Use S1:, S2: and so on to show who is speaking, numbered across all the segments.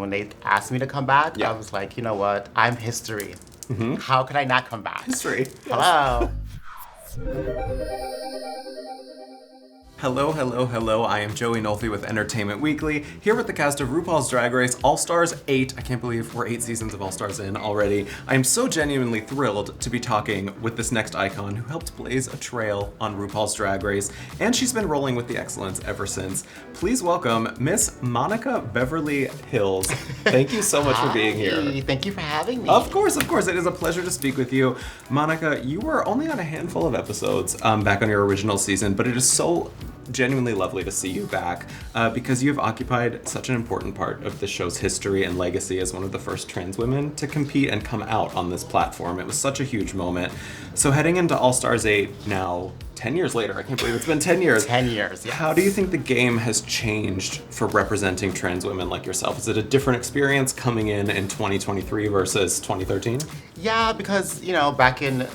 S1: when they asked me to come back,
S2: Yeah.
S1: I was like, you know what? I'm history. How could I not come back?
S2: History.
S1: Hello.
S2: Hello, hello, hello. I am Joey Nolfi with Entertainment Weekly, here with the cast of RuPaul's Drag Race All-Stars 8. I can't believe we're 8 seasons of All-Stars in already. I am so genuinely thrilled to be talking with this next icon who helped blaze a trail on RuPaul's Drag Race, and she's been rolling with the excellence ever since. Please welcome Miss Monica Beverly Hillz. Thank you so much for being here.
S1: Thank you for having me.
S2: Of course. It is a pleasure to speak with you. Monica, you were only on a handful of episodes back on your original season, but it is so genuinely lovely to see you back because you have occupied such an important part of the show's history and legacy as one of the first trans women to compete and come out on this platform. It was such a huge moment. So heading into All-Stars 8 now, 10 years later, I can't believe it's been 10 years.
S1: 10 years, yeah.
S2: How do you think the game has changed for representing trans women like yourself? Is it a different experience coming in 2023 versus 2013?
S1: Yeah, because, back in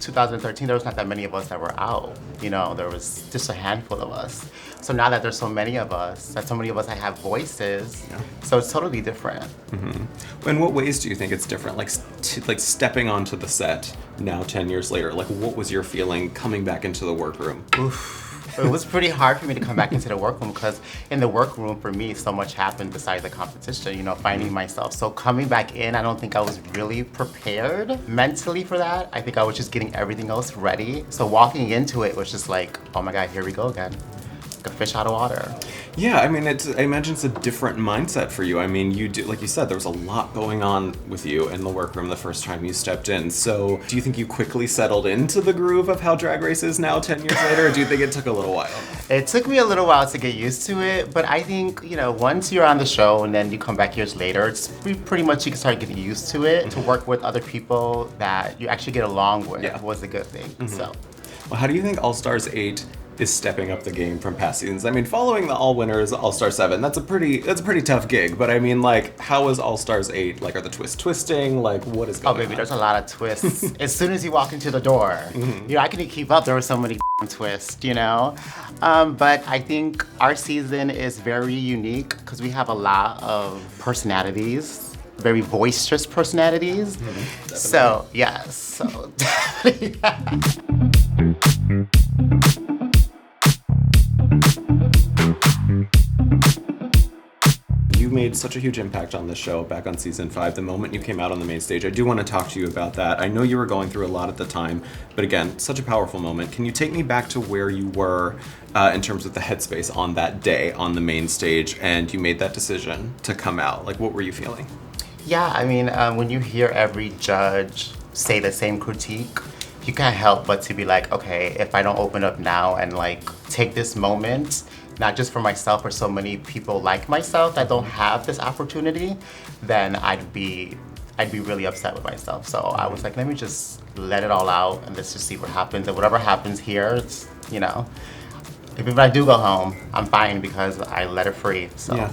S1: 2013, there was not that many of us that were out. There was just a handful of us. So now that there's so many of us, that so many of us that have voices, so it's totally different.
S2: Mm-hmm. In what ways do you think it's different? Like stepping onto the set now 10 years later, like what was your feeling coming back into the workroom?
S1: Oof. It was pretty hard for me to come back into the workroom because in the workroom, for me, so much happened besides the competition, finding myself. So coming back in, I don't think I was really prepared mentally for that. I think I was just getting everything else ready. So walking into it was just like, oh my God, here we go again. Like a fish out of water.
S2: Yeah, I imagine it's a different mindset for you. I mean, you do, like you said, there was a lot going on with you in the workroom the first time you stepped in. So do you think you quickly settled into the groove of how Drag Race is now 10 years later, or do you think it took a little while?
S1: It took me a little while to get used to it, but I think, once you're on the show and then you come back years later, it's pretty much you can start getting used to it. To work with other people that you actually get along with was a good thing, so.
S2: Well, how do you think All-Stars 8 is stepping up the game from past seasons? I mean, following the all winners, All-Star 7, that's a pretty tough gig, but I mean, like, how is All-Stars 8? Like, are the twists twisting? Like, what is going on?
S1: Oh, baby, there's a lot of twists. As soon as you walk into the door, I couldn't keep up. There were so many twists, But I think our season is very unique because we have a lot of personalities, very boisterous personalities. So, yes. So, yeah.
S2: You made such a huge impact on the show back on season 5. The moment you came out on the main stage, I do want to talk to you about that. I know you were going through a lot at the time, but again, such a powerful moment. Can you take me back to where you were in terms of the headspace on that day on the main stage and you made that decision to come out? Like, what were you feeling?
S1: Yeah, I mean, when you hear every judge say the same critique, you can't help but to be like, okay, if I don't open up now and take this moment, not just for myself or so many people like myself that don't have this opportunity, then I'd be really upset with myself. So I was like, let me just let it all out and let's just see what happens. And whatever happens here, it's, if I do go home, I'm fine because I let it free. So.
S2: Yeah.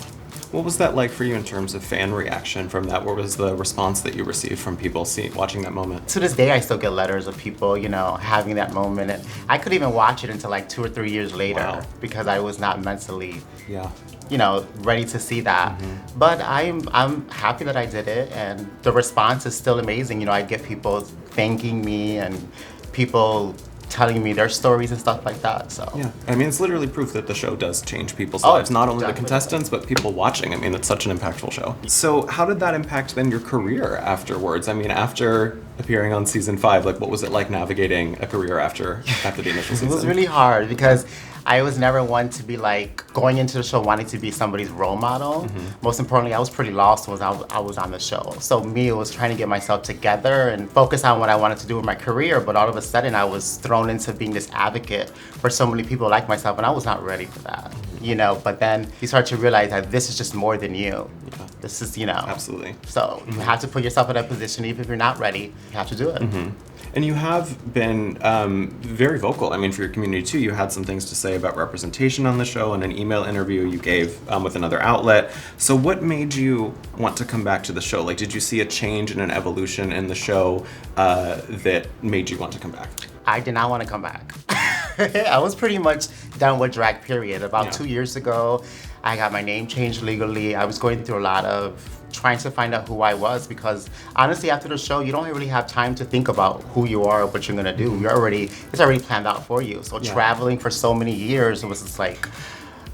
S2: What was that like for you in terms of fan reaction from that? What was the response that you received from people watching that moment?
S1: To this day, I still get letters of people, having that moment. And I couldn't even watch it until 2 or 3 years later because I was not mentally, ready to see that. But I'm happy that I did it, and the response is still amazing. I get people thanking me and people telling me their stories and stuff like that. So
S2: yeah, I mean, it's literally proof that the show does change people's lives, not only the contestants, but people watching. I mean, it's such an impactful show. So how did that impact then your career afterwards? I mean, after appearing on season 5, what was it like navigating a career after the initial season?
S1: It was really hard because I was never one to be going into the show wanting to be somebody's role model. Most importantly, I was pretty lost when I was on the show. So me, it was trying to get myself together and focus on what I wanted to do with my career, but all of a sudden I was thrown into being this advocate for so many people like myself, and I was not ready for that. But then you start to realize that this is just more than you.
S2: Yeah.
S1: This is,
S2: Absolutely.
S1: So you have to put yourself in that position. Even if you're not ready, you have to do it.
S2: And you have been very vocal. I mean, for your community too, you had some things to say about representation on the show in an email interview you gave with another outlet. So what made you want to come back to the show? Did you see a change and an evolution in the show that made you want to come back?
S1: I did not want to come back. I was pretty much done with drag, period. About 2 years ago, I got my name changed legally. I was going through a lot of trying to find out who I was because honestly, after the show, you don't really have time to think about who you are or what you're gonna do. It's already planned out for you. So traveling for so many years, it was just like,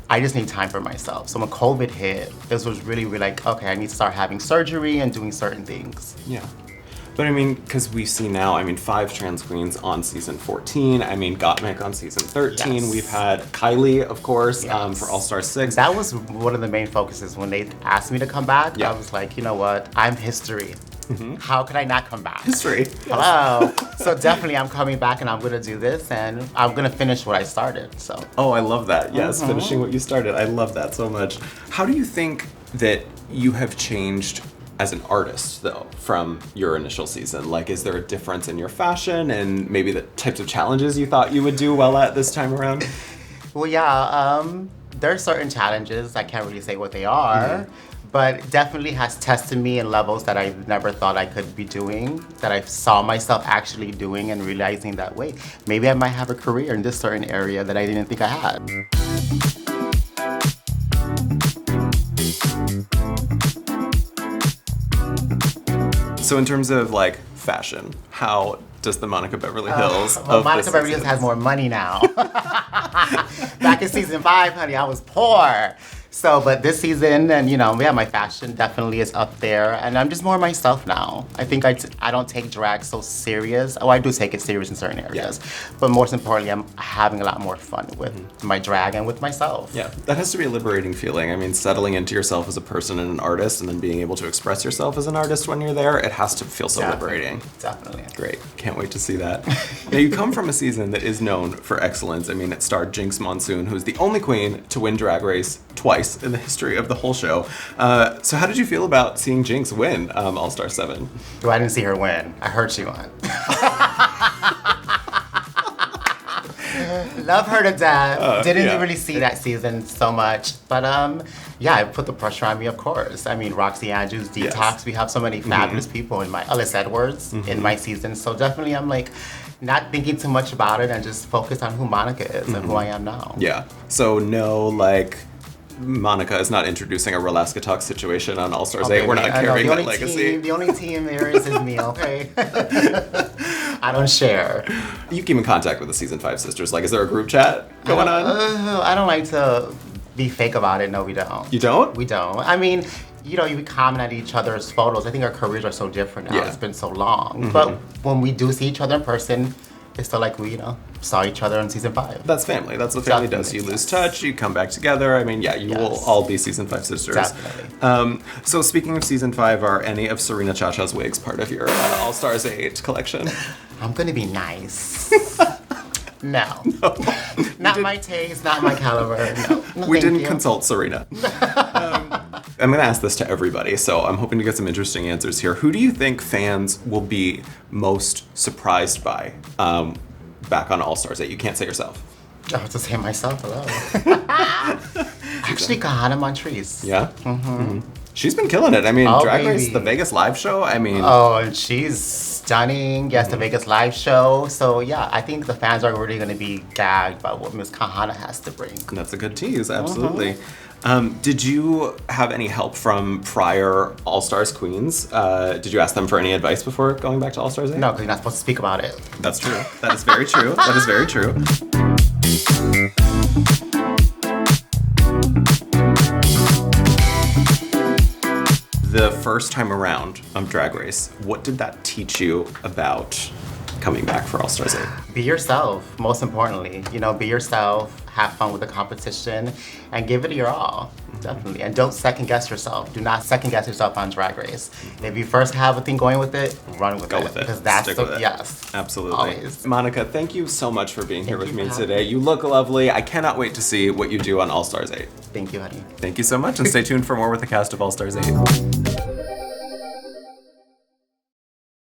S1: I just need time for myself. So when COVID hit, this was really like, okay, I need to start having surgery and doing certain things.
S2: Yeah. But I mean, because we see now, I mean, 5 trans queens on season 14. I mean, Gottmik on season 13.
S1: Yes.
S2: We've had Kylie, of course,
S1: Yes.
S2: for All Star 6.
S1: That was one of the main focuses when they asked me to come back. I was like, you know what? I'm history. How could I not come back?
S2: History.
S1: Hello. So definitely I'm coming back and I'm gonna do this and I'm gonna finish what I started, so.
S2: Oh, I love that. Yes, finishing what you started. I love that so much. How do you think that you have changed as an artist, though, from your initial season? Like, is there a difference in your fashion and maybe the types of challenges you thought you would do well at this time around?
S1: Well, yeah, there are certain challenges. I can't really say what they are, but definitely has tested me in levels that I never thought I could be doing, that I saw myself actually doing and realizing that, wait, maybe I might have a career in this certain area that I didn't think I had.
S2: So in terms of like fashion, how does the Monica Beverly Hillz
S1: Well,
S2: of
S1: Monica
S2: this
S1: Beverly Hillz
S2: season-
S1: has more money now. Back in season 5, honey, I was poor. So, but this season, and my fashion definitely is up there, and I'm just more myself now. I think I don't take drag so serious. Oh, I do take it serious in certain areas, but most importantly, I'm having a lot more fun with my drag and with myself.
S2: Yeah, that has to be a liberating feeling. I mean, settling into yourself as a person and an artist, and then being able to express yourself as an artist when you're there, it has to feel so liberating.
S1: Definitely.
S2: Great. Can't wait to see that. Now, you come from a season that is known for excellence. I mean, it starred Jinx Monsoon, who's the only queen to win Drag Race twice in the history of the whole show. So how did you feel about seeing Jinx win All-Star 7?
S1: Well, I didn't see her win. I heard she won. Love her to death. Didn't really see that season so much. But it put the pressure on me, of course. I mean, Roxy Andrews, Detox. Yes. We have so many fabulous people in my, Ellis Edwards in my season. So definitely I'm like, not thinking too much about it and just focus on who Monica is and who I am now.
S2: Yeah. So no, like, Monica is not introducing a Rolaska Talk situation on All Stars 8. We're not carrying that legacy.
S1: The only team there is me, okay? I don't share.
S2: You keep in contact with the season 5 sisters. Like, is there a group chat going on?
S1: I don't like to be fake about it. No, we don't.
S2: You don't?
S1: We don't. I mean, you comment at each other's photos. I think our careers are so different now. Yeah. It's been so long. But when we do see each other in person, it's still like we, saw each other in season 5.
S2: That's family. That's what family does. You lose touch, you come back together. I mean, you will all be season 5 sisters.
S1: Definitely.
S2: So speaking of season 5, are any of Serena Chacha's wigs part of your All Stars 8 collection?
S1: I'm gonna be nice. No. Not my taste, not my caliber. No
S2: we didn't consult Serena. I'm going to ask this to everybody, so I'm hoping to get some interesting answers here. Who do you think fans will be most surprised by back on All Stars 8? You can't say yourself.
S1: I'll just say myself, hello. Actually, Kahanna Montrese.
S2: Yeah? She's been killing it. I mean, Drag Race, the Vegas live show, I mean...
S1: Oh, and she's stunning. Yes, the Vegas live show. So, yeah, I think the fans are really going to be gagged by what Miss Kahanna has to bring.
S2: That's a good tease, absolutely. Did you have any help from prior All-Stars queens? Did you ask them for any advice before going back to All-Stars 8?
S1: No, because you're not supposed to speak about it.
S2: That's true. That is very true. That is very true. The first time around of Drag Race, what did that teach you about coming back for All Stars 8?
S1: Be yourself, most importantly. Be yourself, have fun with the competition, and give it your all. Definitely. And don't second guess yourself. Do not second guess yourself on Drag Race. If you first have a thing going with it, run with it.
S2: Go with it.
S1: Because that's
S2: Stick with it.
S1: Yes.
S2: Absolutely.
S1: Always.
S2: Monica, thank you so much for being here with me today. You look lovely. I cannot wait to see what you do on All Stars 8.
S1: Thank you, honey.
S2: Thank you so much, and stay tuned for more with the cast of All Stars 8.